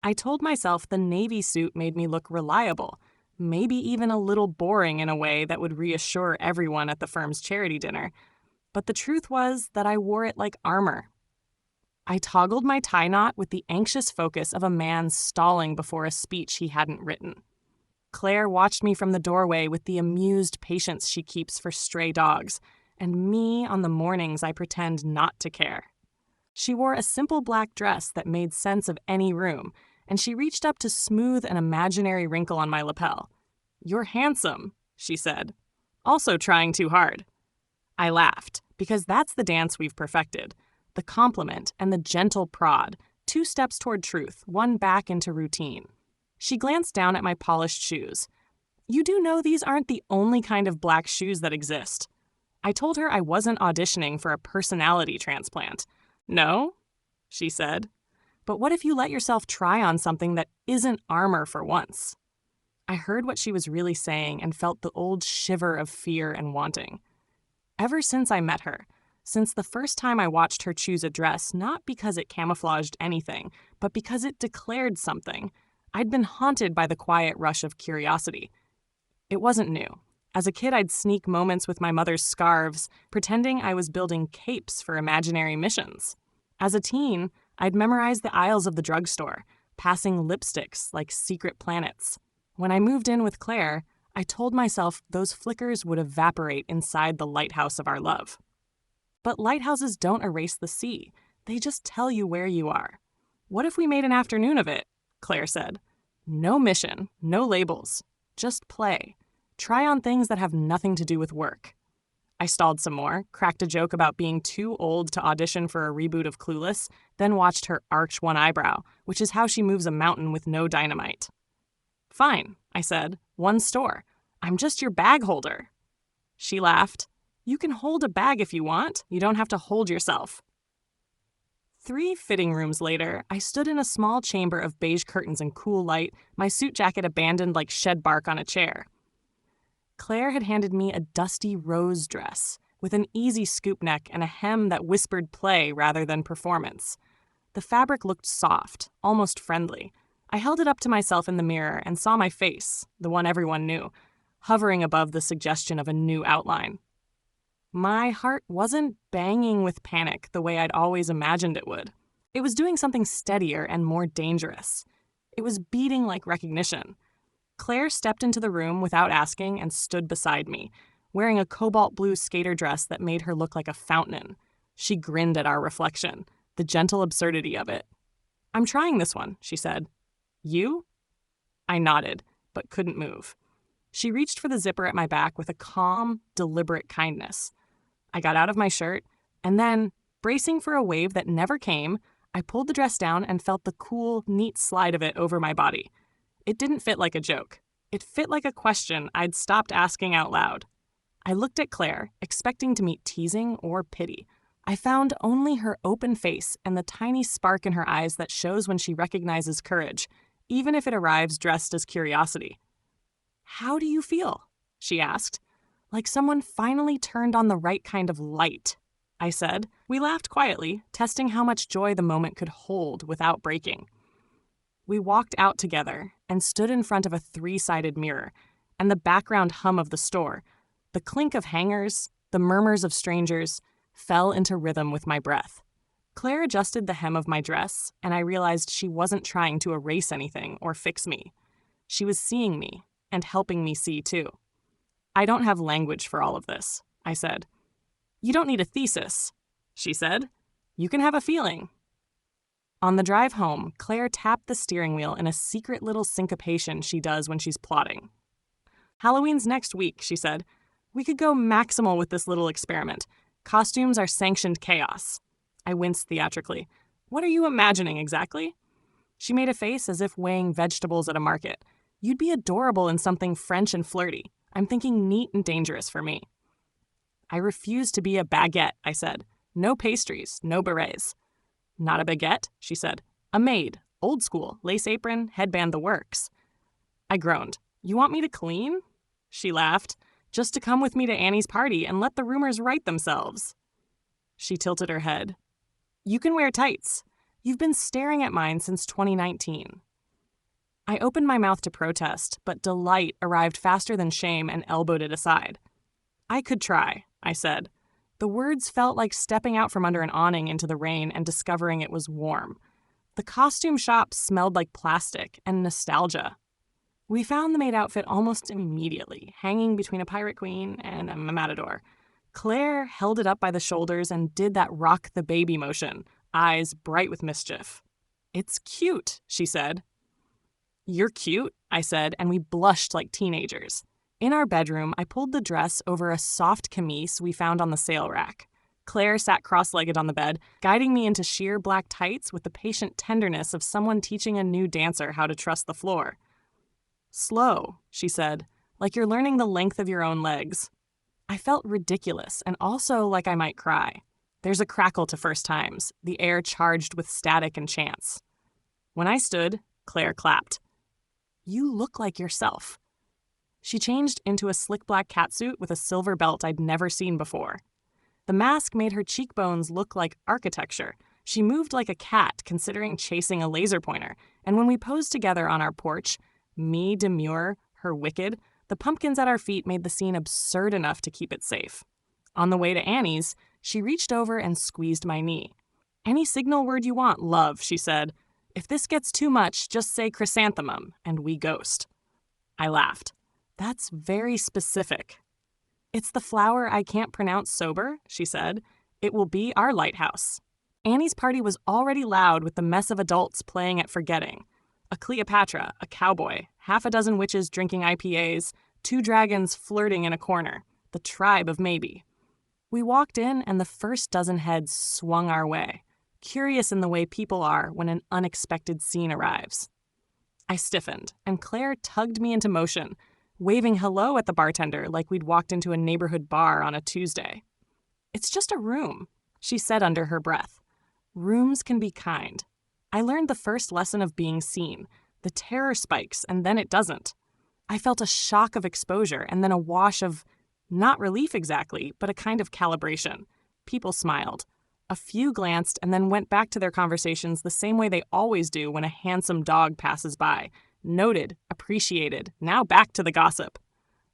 I told myself the navy suit made me look reliable, maybe even a little boring in a way that would reassure everyone at the firm's charity dinner. But the truth was that I wore it like armor. I toggled my tie knot with the anxious focus of a man stalling before a speech he hadn't written. Claire watched me from the doorway with the amused patience she keeps for stray dogs, and me on the mornings I pretend not to care. She wore a simple black dress that made sense of any room, and she reached up to smooth an imaginary wrinkle on my lapel. "You're handsome," she said, also trying too hard. I laughed, because that's the dance we've perfected. The compliment and the gentle prod, 2 steps toward truth, 1 back into routine. She glanced down at my polished shoes. "You do know these aren't the only kind of black shoes that exist." I told her I wasn't auditioning for a personality transplant. "No?" she said. "But what if you let yourself try on something that isn't armor for once?" I heard what she was really saying and felt the old shiver of fear and wanting. Ever since I met her, since the first time I watched her choose a dress, not because it camouflaged anything, but because it declared something, I'd been haunted by the quiet rush of curiosity. It wasn't new. As a kid, I'd sneak moments with my mother's scarves, pretending I was building capes for imaginary missions. As a teen, I'd memorized the aisles of the drugstore, passing lipsticks like secret planets. When I moved in with Claire, I told myself those flickers would evaporate inside the lighthouse of our love. But lighthouses don't erase the sea. They just tell you where you are. "What if we made an afternoon of it?" Claire said. "No mission, no labels, just play. Try on things that have nothing to do with work." I stalled some more, cracked a joke about being too old to audition for a reboot of Clueless, then watched her arch one eyebrow, which is how she moves a mountain with no dynamite. "Fine," I said, "1 store. I'm just your bag holder." She laughed. "You can hold a bag if you want. You don't have to hold yourself." 3 fitting rooms later, I stood in a small chamber of beige curtains and cool light, my suit jacket abandoned like shed bark on a chair. Claire had handed me a dusty rose dress, with an easy scoop neck and a hem that whispered play rather than performance. The fabric looked soft, almost friendly. I held it up to myself in the mirror and saw my face, the one everyone knew, hovering above the suggestion of a new outline. My heart wasn't banging with panic the way I'd always imagined it would. It was doing something steadier and more dangerous. It was beating like recognition. Claire stepped into the room without asking and stood beside me, wearing a cobalt blue skater dress that made her look like a fountain. She grinned at our reflection, the gentle absurdity of it. "I'm trying this one," she said. "You?" I nodded, but couldn't move. She reached for the zipper at my back with a calm, deliberate kindness. I got out of my shirt, and then, bracing for a wave that never came, I pulled the dress down and felt the cool, neat slide of it over my body. It didn't fit like a joke. It fit like a question I'd stopped asking out loud. I looked at Claire, expecting to meet teasing or pity. I found only her open face and the tiny spark in her eyes that shows when she recognizes courage, even if it arrives dressed as curiosity. "How do you feel?" she asked. "Like someone finally turned on the right kind of light," I said. We laughed quietly, testing how much joy the moment could hold without breaking. We walked out together and stood in front of a 3-sided mirror, and the background hum of the store, the clink of hangers, the murmurs of strangers, fell into rhythm with my breath. Claire adjusted the hem of my dress, and I realized she wasn't trying to erase anything or fix me. She was seeing me and helping me see too. "I don't have language for all of this," I said. "You don't need a thesis," she said. "You can have a feeling." On the drive home, Claire tapped the steering wheel in a secret little syncopation she does when she's plotting. "Halloween's next week," she said. "We could go maximal with this little experiment. Costumes are sanctioned chaos." I winced theatrically. "What are you imagining exactly?" She made a face as if weighing vegetables at a market. "You'd be adorable in something French and flirty. I'm thinking neat and dangerous for me." "I refuse to be a baguette," I said. "No pastries, no berets." "Not a baguette," she said. "A maid, old school, lace apron, headband, the works." I groaned. "You want me to clean?" She laughed. "Just to come with me to Annie's party and let the rumors right themselves." She tilted her head. "You can wear tights. You've been staring at mine since 2019. I opened my mouth to protest, but delight arrived faster than shame and elbowed it aside. I could try, I said. The words felt like stepping out from under an awning into the rain and discovering it was warm. The costume shop smelled like plastic and nostalgia. We found the maid outfit almost immediately, hanging between a pirate queen and a matador. Claire held it up by the shoulders and did that rock the baby motion, eyes bright with mischief. "It's cute," she said. "You're cute," I said, and we blushed like teenagers. In our bedroom, I pulled the dress over a soft camise we found on the sale rack. Claire sat cross-legged on the bed, guiding me into sheer black tights with the patient tenderness of someone teaching a new dancer how to trust the floor. "Slow," she said, "like you're learning the length of your own legs." I felt ridiculous and also like I might cry. There's a crackle to first times, the air charged with static and chance. When I stood, Claire clapped. "You look like yourself." She changed into a slick black catsuit with a silver belt I'd never seen before. The mask made her cheekbones look like architecture. She moved like a cat considering chasing a laser pointer, and when we posed together on our porch, me demure, her wicked, the pumpkins at our feet made the scene absurd enough to keep it safe. On the way to Annie's, she reached over and squeezed my knee. "Any signal word you want, love," she said. "If this gets too much, just say chrysanthemum, and we ghost." I laughed. "That's very specific." "It's the flower I can't pronounce sober," she said. "It will be our lighthouse." Annie's party was already loud with the mess of adults playing at forgetting. A Cleopatra, a cowboy, half a dozen witches drinking IPAs, 2 dragons flirting in a corner. The tribe of maybe. We walked in and the first dozen heads swung our way, curious in the way people are when an unexpected scene arrives. I stiffened, and Claire tugged me into motion, waving hello at the bartender like we'd walked into a neighborhood bar on a Tuesday. "It's just a room," she said under her breath. "Rooms can be kind." I learned the first lesson of being seen. The terror spikes, and then it doesn't. I felt a shock of exposure, and then a wash of, not relief exactly, but a kind of calibration. People smiled. A few glanced and then went back to their conversations the same way they always do when a handsome dog passes by. Noted, appreciated, now back to the gossip.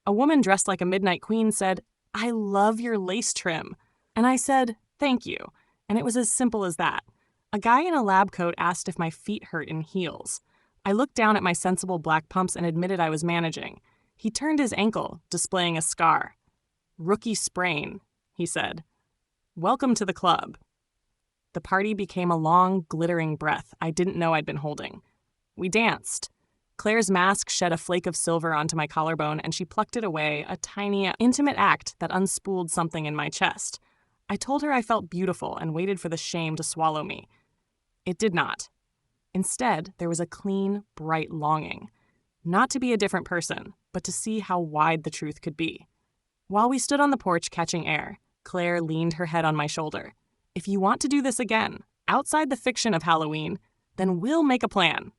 A woman dressed like a midnight queen said, "I love your lace trim." And I said, "Thank you." And it was as simple as that. A guy in a lab coat asked if my feet hurt in heels. I looked down at my sensible black pumps and admitted I was managing. He turned his ankle, displaying a scar. "Rookie sprain," he said. "Welcome to the club." The party became a long, glittering breath I didn't know I'd been holding. We danced. Claire's mask shed a flake of silver onto my collarbone, and she plucked it away, a tiny, intimate act that unspooled something in my chest. I told her I felt beautiful and waited for the shame to swallow me. It did not. Instead, there was a clean, bright longing. Not to be a different person, but to see how wide the truth could be. While we stood on the porch catching air, Claire leaned her head on my shoulder. "If you want to do this again, outside the fiction of Halloween, then we'll make a plan.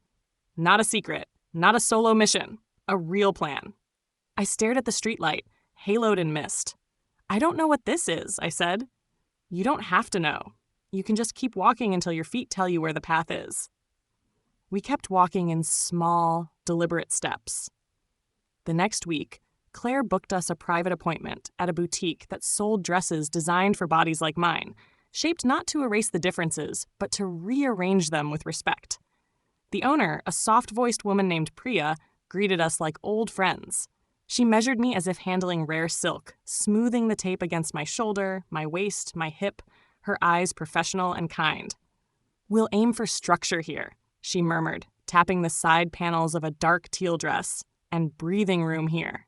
Not a secret, not a solo mission, a real plan." I stared at the streetlight, haloed in mist. "I don't know what this is," I said. "You don't have to know. You can just keep walking until your feet tell you where the path is." We kept walking in small, deliberate steps. The next week, Claire booked us a private appointment at a boutique that sold dresses designed for bodies like mine, shaped not to erase the differences, but to rearrange them with respect. The owner, a soft-voiced woman named Priya, greeted us like old friends. She measured me as if handling rare silk, smoothing the tape against my shoulder, my waist, my hip, her eyes professional and kind. "We'll aim for structure here," she murmured, tapping the side panels of a dark teal dress, "and breathing room here."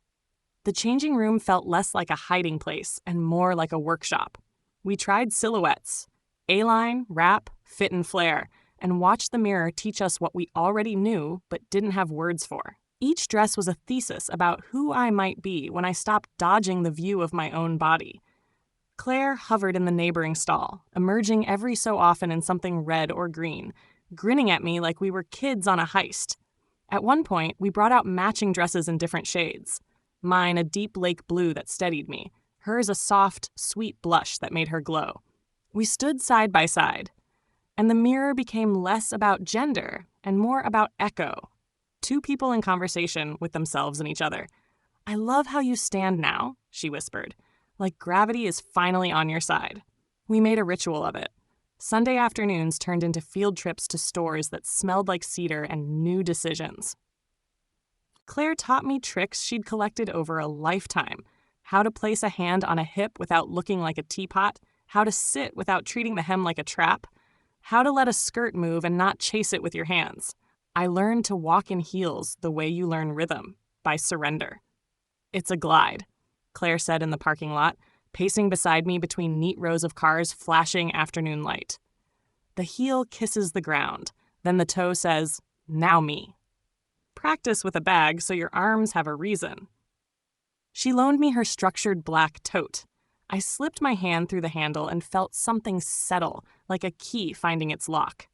The changing room felt less like a hiding place and more like a workshop. We tried silhouettes, A-line, wrap, fit and flare, and watched the mirror teach us what we already knew but didn't have words for. Each dress was a thesis about who I might be when I stopped dodging the view of my own body. Claire hovered in the neighboring stall, emerging every so often in something red or green, grinning at me like we were kids on a heist. At one point, we brought out matching dresses in different shades. Mine a deep lake blue that steadied me, hers a soft, sweet blush that made her glow. We stood side by side, and the mirror became less about gender and more about echo. Two people in conversation with themselves and each other. "I love how you stand now," she whispered, "like gravity is finally on your side." We made a ritual of it. Sunday afternoons turned into field trips to stores that smelled like cedar and new decisions. Claire taught me tricks she'd collected over a lifetime. How to place a hand on a hip without looking like a teapot, how to sit without treating the hem like a trap, how to let a skirt move and not chase it with your hands. I learned to walk in heels the way you learn rhythm, by surrender. "It's a glide," Claire said in the parking lot, pacing beside me between neat rows of cars flashing afternoon light. The heel kisses the ground, then the toe says, "Now me." Practice with a bag so your arms have a reason. She loaned me her structured black tote. I slipped my hand through the handle and felt something settle, like a key finding its lock.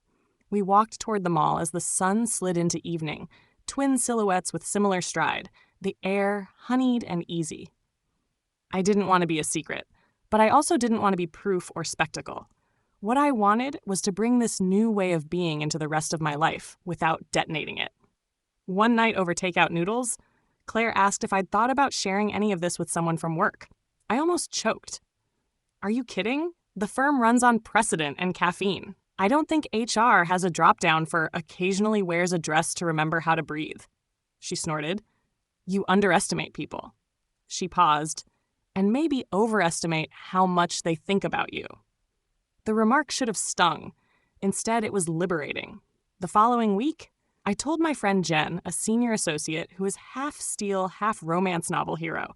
We walked toward the mall as the sun slid into evening, twin silhouettes with similar stride, the air honeyed and easy. I didn't want to be a secret, but I also didn't want to be proof or spectacle. What I wanted was to bring this new way of being into the rest of my life without detonating it. One night over takeout noodles, Claire asked if I'd thought about sharing any of this with someone from work. I almost choked. "Are you kidding? The firm runs on precedent and caffeine. I don't think HR has a drop-down for occasionally wears a dress to remember how to breathe." She snorted. "You underestimate people." She paused, "and maybe overestimate how much they think about you." The remark should have stung. Instead, it was liberating. The following week, I told my friend Jen, a senior associate who is half steel, half romance novel hero.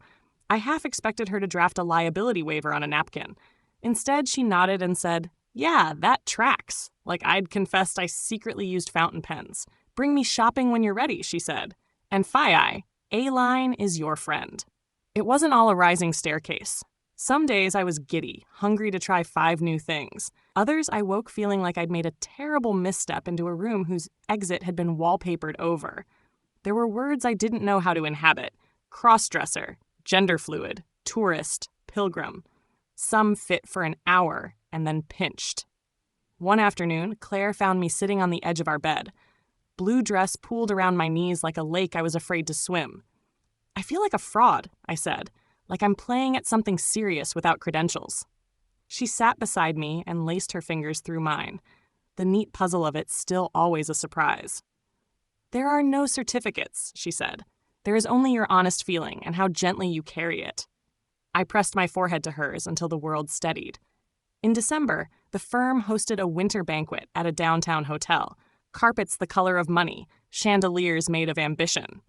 I half expected her to draft a liability waiver on a napkin. Instead, she nodded and said, "Yeah, that tracks," like I'd confessed I secretly used fountain pens. "Bring me shopping when you're ready," she said. And FYI, A-line is your friend. It wasn't all a rising staircase. Some days I was giddy, hungry to try 5 new things. Others I woke feeling like I'd made a terrible misstep into a room whose exit had been wallpapered over. There were words I didn't know how to inhabit. Crossdresser, gender fluid, tourist, pilgrim. Some fit for an hour and then pinched. One afternoon, Claire found me sitting on the edge of our bed. Blue dress pooled around my knees like a lake I was afraid to swim. "I feel like a fraud," I said, "like I'm playing at something serious without credentials." She sat beside me and laced her fingers through mine. The neat puzzle of it still always a surprise. "There are no certificates," she said. "There is only your honest feeling and how gently you carry it." I pressed my forehead to hers until the world steadied. In December, the firm hosted a winter banquet at a downtown hotel. Carpets the color of money, chandeliers made of ambition.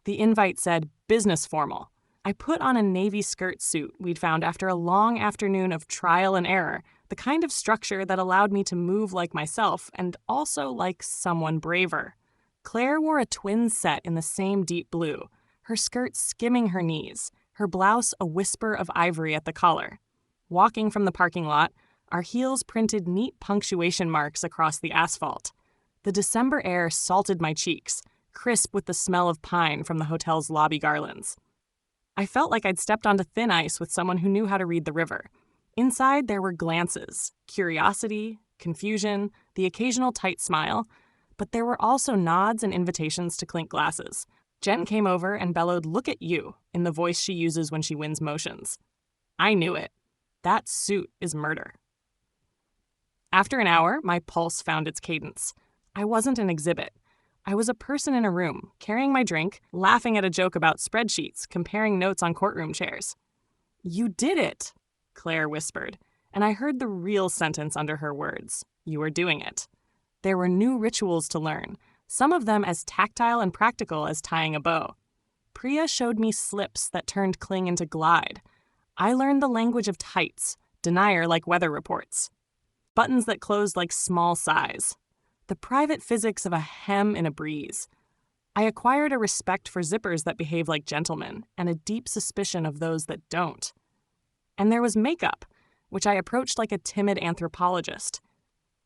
The invite said, "Business formal." I put on a navy skirt suit we'd found after a long afternoon of trial and error, the kind of structure that allowed me to move like myself and also like someone braver. Claire wore a twin set in the same deep blue, her skirt skimming her knees, her blouse a whisper of ivory at the collar. Walking from the parking lot, our heels printed neat punctuation marks across the asphalt. The December air salted my cheeks, crisp with the smell of pine from the hotel's lobby garlands. I felt like I'd stepped onto thin ice with someone who knew how to read the river. Inside, there were glances, curiosity, confusion, the occasional tight smile, but there were also nods and invitations to clink glasses. Jen came over and bellowed, "Look at you," in the voice she uses when she wins motions. I knew it. That suit is murder. After an hour, my pulse found its cadence. I wasn't an exhibit. I was a person in a room, carrying my drink, laughing at a joke about spreadsheets, comparing notes on courtroom chairs. "You did it," Claire whispered, and I heard the real sentence under her words. You were doing it. There were new rituals to learn, some of them as tactile and practical as tying a bow. Priya showed me slips that turned cling into glide. I learned the language of tights, denier like weather reports. Buttons that closed like small sighs. The private physics of a hem in a breeze. I acquired a respect for zippers that behave like gentlemen and a deep suspicion of those that don't. And there was makeup, which I approached like a timid anthropologist.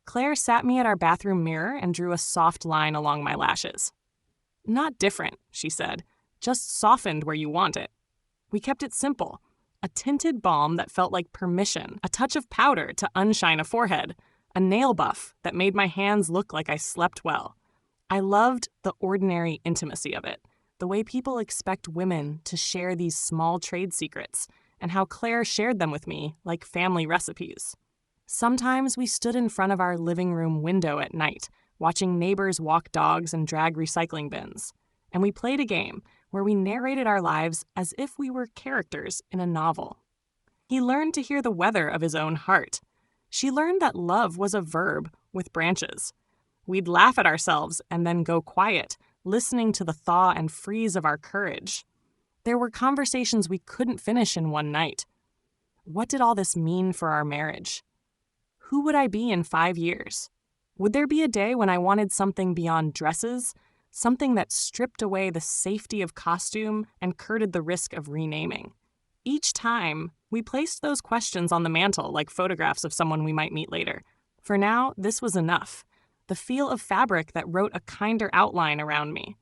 Claire sat me at our bathroom mirror and drew a soft line along my lashes. "Not different," she said, "just softened where you want it." We kept it simple. A tinted balm that felt like permission, a touch of powder to unshine a forehead, a nail buff that made my hands look like I slept well. I loved the ordinary intimacy of it, the way people expect women to share these small trade secrets, and how Claire shared them with me like family recipes. Sometimes we stood in front of our living room window at night, watching neighbors walk dogs and drag recycling bins. And we played a game where we narrated our lives as if we were characters in a novel. He learned to hear the weather of his own heart. She learned that love was a verb with branches. We'd laugh at ourselves and then go quiet, listening to the thaw and freeze of our courage. There were conversations we couldn't finish in one night. What did all this mean for our marriage? Who would I be in 5 years? Would there be a day when I wanted something beyond dresses, something that stripped away the safety of costume and courted the risk of renaming? Each time, we placed those questions on the mantle like photographs of someone we might meet later. For now, this was enough. The feel of fabric that wrote a kinder outline around me.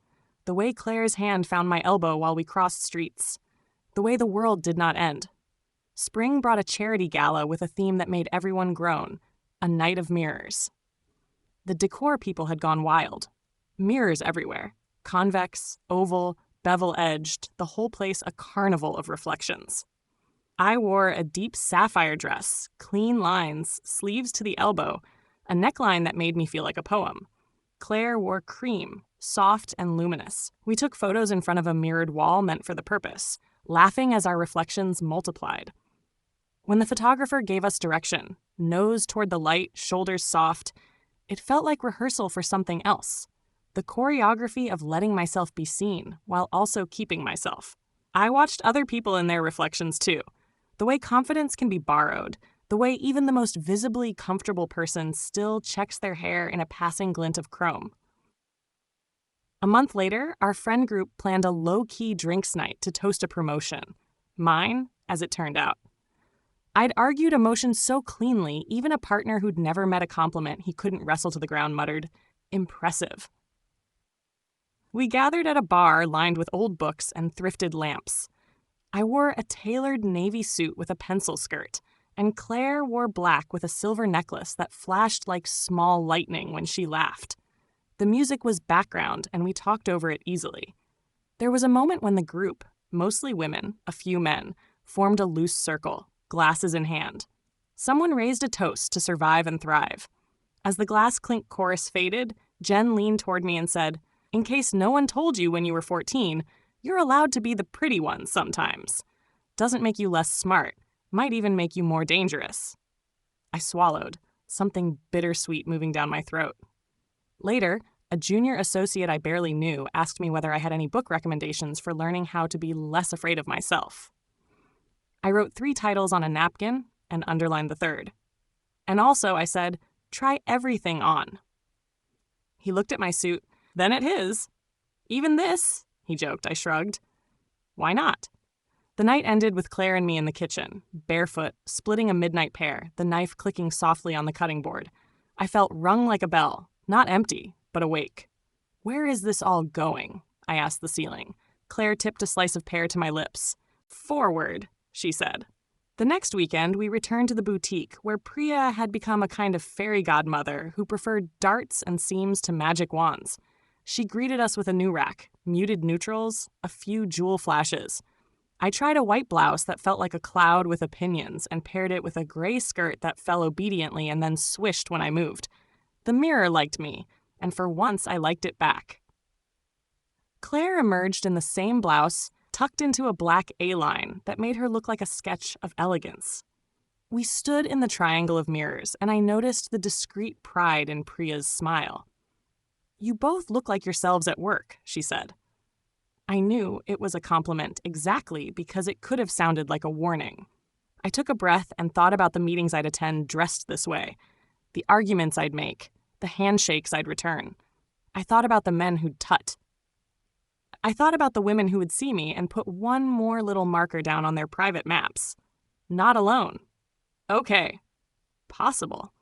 The way Claire's hand found my elbow while we crossed streets. The way the world did not end. Spring brought a charity gala with a theme that made everyone groan. A night of mirrors. The decor people had gone wild. Mirrors everywhere. Convex, oval, bevel-edged, the whole place a carnival of reflections. I wore a deep sapphire dress, clean lines, sleeves to the elbow, a neckline that made me feel like a poem. Claire wore cream, soft and luminous. We took photos in front of a mirrored wall meant for the purpose, laughing as our reflections multiplied. When the photographer gave us direction, nose toward the light, shoulders soft, it felt like rehearsal for something else. The choreography of letting myself be seen while also keeping myself. I watched other people in their reflections too. The way confidence can be borrowed, the way even the most visibly comfortable person still checks their hair in a passing glint of chrome. A month later, our friend group planned a low-key drinks night to toast a promotion. Mine, as it turned out. I'd argued emotion so cleanly, even a partner who'd never met a compliment he couldn't wrestle to the ground muttered, "Impressive." We gathered at a bar lined with old books and thrifted lamps. I wore a tailored navy suit with a pencil skirt, and Claire wore black with a silver necklace that flashed like small lightning when she laughed. The music was background, and we talked over it easily. There was a moment when the group, mostly women, a few men, formed a loose circle, glasses in hand. Someone raised a toast to survive and thrive. As the glass clink chorus faded, Jen leaned toward me and said, "In case no one told you when you were 14, you're allowed to be the pretty one sometimes. Doesn't make you less smart, might even make you more dangerous." I swallowed, something bittersweet moving down my throat. Later, a junior associate I barely knew asked me whether I had any book recommendations for learning how to be less afraid of myself. I wrote 3 titles on a napkin and underlined the third. And also, I said, try everything on. He looked at my suit, then at his. "Even this?" he joked. I shrugged. "Why not?" The night ended with Claire and me in the kitchen, barefoot, splitting a midnight pear, the knife clicking softly on the cutting board. I felt rung like a bell, not empty, but awake. "Where is this all going?" I asked the ceiling. Claire tipped a slice of pear to my lips. "Forward," she said. The next weekend, we returned to the boutique, where Priya had become a kind of fairy godmother who preferred darts and seams to magic wands. She greeted us with a new rack, muted neutrals, a few jewel flashes. I tried a white blouse that felt like a cloud with opinions and paired it with a gray skirt that fell obediently and then swished when I moved. The mirror liked me, and for once I liked it back. Claire emerged in the same blouse, tucked into a black A-line that made her look like a sketch of elegance. We stood in the triangle of mirrors, and I noticed the discreet pride in Priya's smile. "You both look like yourselves at work," she said. I knew it was a compliment exactly because it could have sounded like a warning. I took a breath and thought about the meetings I'd attend dressed this way, the arguments I'd make, the handshakes I'd return. I thought about the men who'd tut. I thought about the women who would see me and put one more little marker down on their private maps. Not alone. Okay. Possible.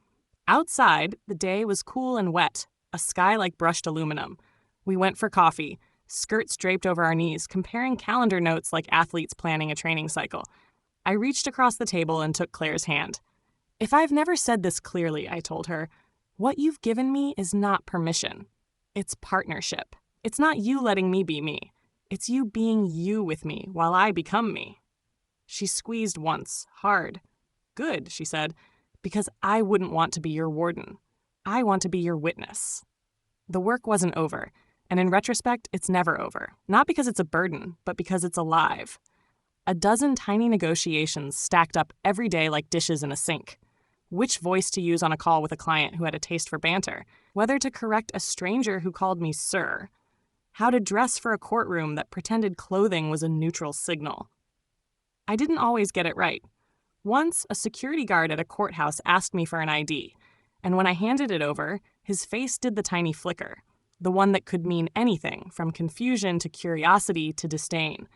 Outside, the day was cool and wet, a sky like brushed aluminum. We went for coffee, skirts draped over our knees, comparing calendar notes like athletes planning a training cycle. I reached across the table and took Claire's hand. "If I've never said this clearly," I told her, "what you've given me is not permission. It's partnership. It's not you letting me be me. It's you being you with me while I become me. She squeezed once, hard. Good, she said, because I wouldn't want to be your warden. I want to be your witness. The work wasn't over, and in retrospect, it's never over. Not because it's a burden, but because it's alive. A dozen tiny negotiations stacked up every day like dishes in a sink. Which voice to use on a call with a client who had a taste for banter, whether to correct a stranger who called me sir, how to dress for a courtroom that pretended clothing was a neutral signal. I didn't always get it right. Once, a security guard at a courthouse asked me for an ID, and when I handed it over, his face did the tiny flicker, the one that could mean anything from confusion to curiosity to disdain.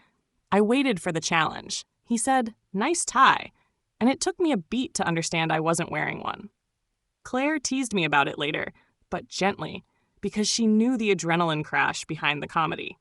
I waited for the challenge. He said, "Nice tie," and it took me a beat to understand I wasn't wearing one. Claire teased me about it later, but gently, because she knew the adrenaline crash behind the comedy.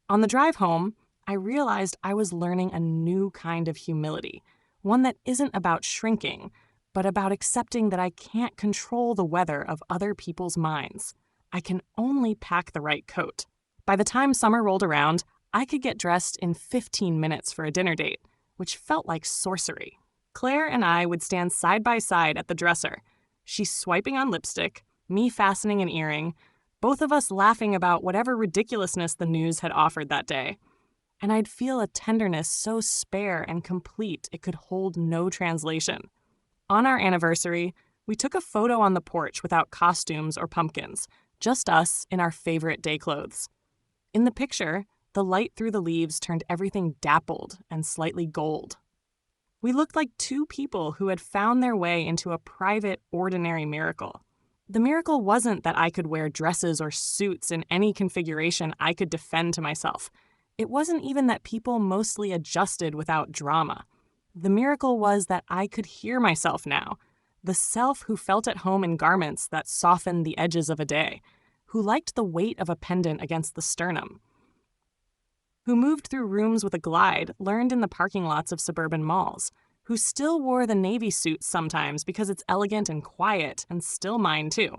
On the drive home, I realized I was learning a new kind of humility, one that isn't about shrinking, but about accepting that I can't control the weather of other people's minds. I can only pack the right coat. By the time summer rolled around, I could get dressed in 15 minutes for a dinner date, which felt like sorcery. Claire and I would stand side by side at the dresser, she swiping on lipstick, me fastening an earring, both of us laughing about whatever ridiculousness the news had offered that day. And I'd feel a tenderness so spare and complete it could hold no translation. On our anniversary, we took a photo on the porch without costumes or pumpkins, just us in our favorite day clothes. In the picture, the light through the leaves turned everything dappled and slightly gold. We looked like two people who had found their way into a private, ordinary miracle. The miracle wasn't that I could wear dresses or suits in any configuration I could defend to myself. It wasn't even that people mostly adjusted without drama. The miracle was that I could hear myself now, the self who felt at home in garments that softened the edges of a day, who liked the weight of a pendant against the sternum, who moved through rooms with a glide learned in the parking lots of suburban malls, who still wore the navy suit sometimes because it's elegant and quiet and still mine too.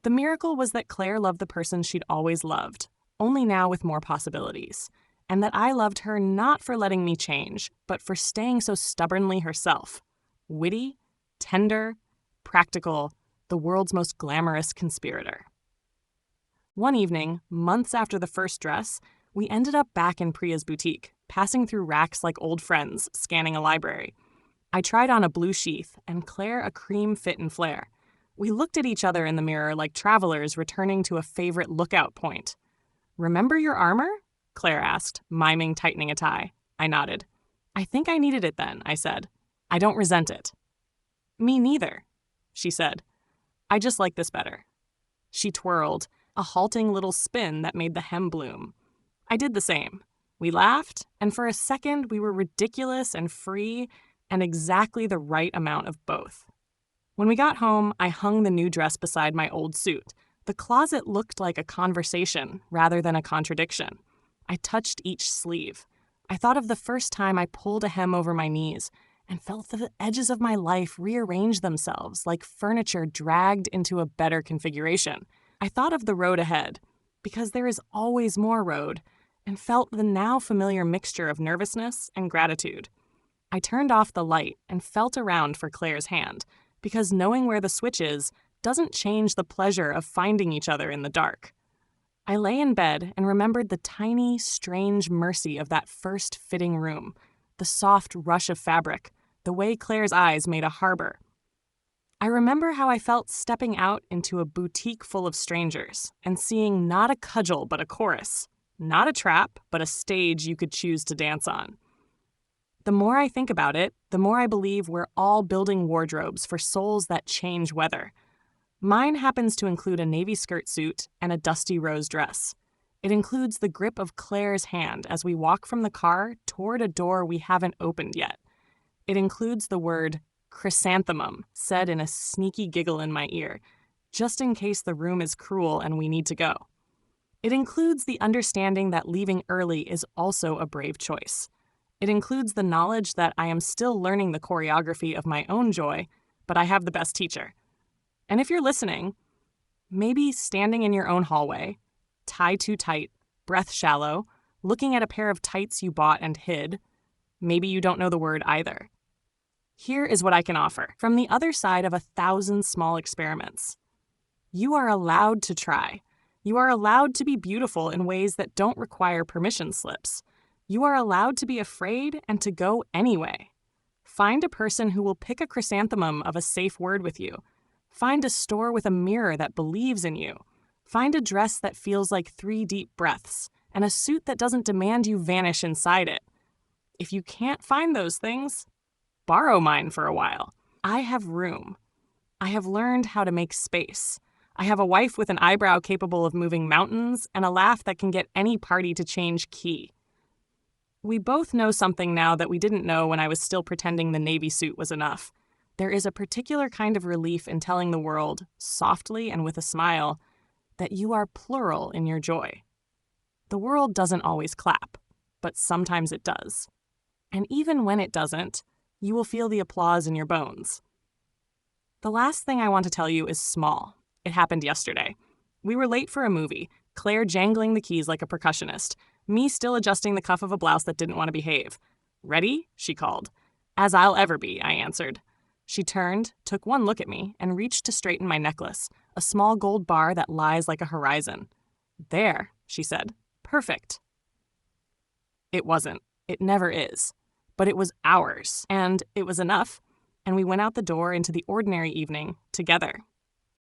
The miracle was that Claire loved the person she'd always loved, only now with more possibilities, and that I loved her not for letting me change, but for staying so stubbornly herself. Witty, tender, practical, the world's most glamorous conspirator. One evening, months after the first dress, we ended up back in Priya's boutique, passing through racks like old friends, scanning a library. I tried on a blue sheath, and Claire a cream fit and flare. We looked at each other in the mirror like travelers returning to a favorite lookout point. "Remember your armor?" Claire asked, miming tightening a tie. I nodded. "I think I needed it then," I said. "I don't resent it." "Me neither," she said. "I just like this better." She twirled, a halting little spin that made the hem bloom. I did the same. We laughed, and for a second we were ridiculous and free, and exactly the right amount of both. When we got home, I hung the new dress beside my old suit. The closet looked like a conversation rather than a contradiction. I touched each sleeve. I thought of the first time I pulled a hem over my knees and felt the edges of my life rearrange themselves like furniture dragged into a better configuration. I thought of the road ahead, because there is always more road, and felt the now familiar mixture of nervousness and gratitude. I turned off the light and felt around for Claire's hand, because knowing where the switch is doesn't change the pleasure of finding each other in the dark. I lay in bed and remembered the tiny, strange mercy of that first fitting room, the soft rush of fabric, the way Claire's eyes made a harbor. I remember how I felt stepping out into a boutique full of strangers and seeing not a cudgel but a chorus, not a trap but a stage you could choose to dance on. The more I think about it, the more I believe we're all building wardrobes for souls that change weather. Mine happens to include a navy skirt suit and a dusty rose dress. It includes the grip of Claire's hand as we walk from the car toward a door we haven't opened yet. It includes the word chrysanthemum said in a sneaky giggle in my ear, just in case the room is cruel and we need to go. It includes the understanding that leaving early is also a brave choice. It includes the knowledge that I am still learning the choreography of my own joy, but I have the best teacher. And if you're listening, Maybe standing in your own hallway, tie too tight, breath shallow, looking at a pair of tights you bought and hid. Maybe you don't know the word either. Here is what I can offer from the other side of 1,000 small experiments. You are allowed to try. You are allowed to be beautiful in ways that don't require permission slips. You are allowed to be afraid and to go anyway. Find a person who will pick a chrysanthemum of a safe word with you. Find a store with a mirror that believes in you. Find a dress that feels like 3 deep breaths, and a suit that doesn't demand you vanish inside it. If you can't find those things, borrow mine for a while. I have room. I have learned how to make space. I have a wife with an eyebrow capable of moving mountains and a laugh that can get any party to change key. We both know something now that we didn't know when I was still pretending the Navy suit was enough. There is a particular kind of relief in telling the world, softly and with a smile, that you are plural in your joy. The world doesn't always clap, but sometimes it does. And even when it doesn't, you will feel the applause in your bones. The last thing I want to tell you is small. It happened yesterday. We were late for a movie, Claire jangling the keys like a percussionist, me still adjusting the cuff of a blouse that didn't want to behave. "Ready?" she called. "As I'll ever be," I answered. She turned, took one look at me, and reached to straighten my necklace, a small gold bar that lies like a horizon. "There," she said. "Perfect." It wasn't. It never is. But it was ours, and it was enough. And we went out the door into the ordinary evening together.